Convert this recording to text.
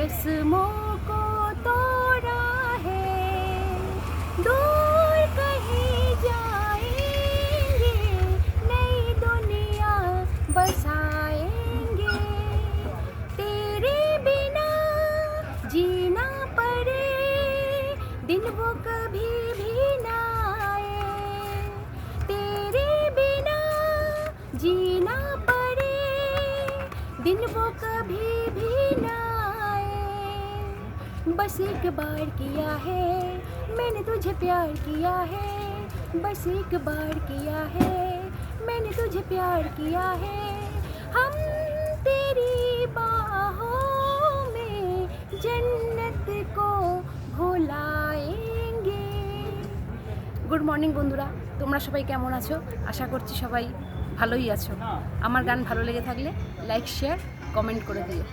रस्मों को तोड़ा है, दूर कहीं जाएंगे, नई दुनिया बसाएंगे। तेरे बिना जीना पड़े दिन वो कभी भी ना आए, तेरे बिना जीना पड़े दिन वो कभी भी ना आए। बस एक बार किया है मैंने तुझे प्यार किया है, बस एक बार किया है मैंने तुझे प्यार किया है। हम तेरी बाहों में जन्नत को भुलाएंगे। गुड मर्निंग বন্ধুরা, তোমরা সবাই কেমন আছো? আশা করছি সবাই ভালোই আছো। আমার গান ভালো লেগে থাকলে লাইক শেয়ার কমেন্ট করে দিও।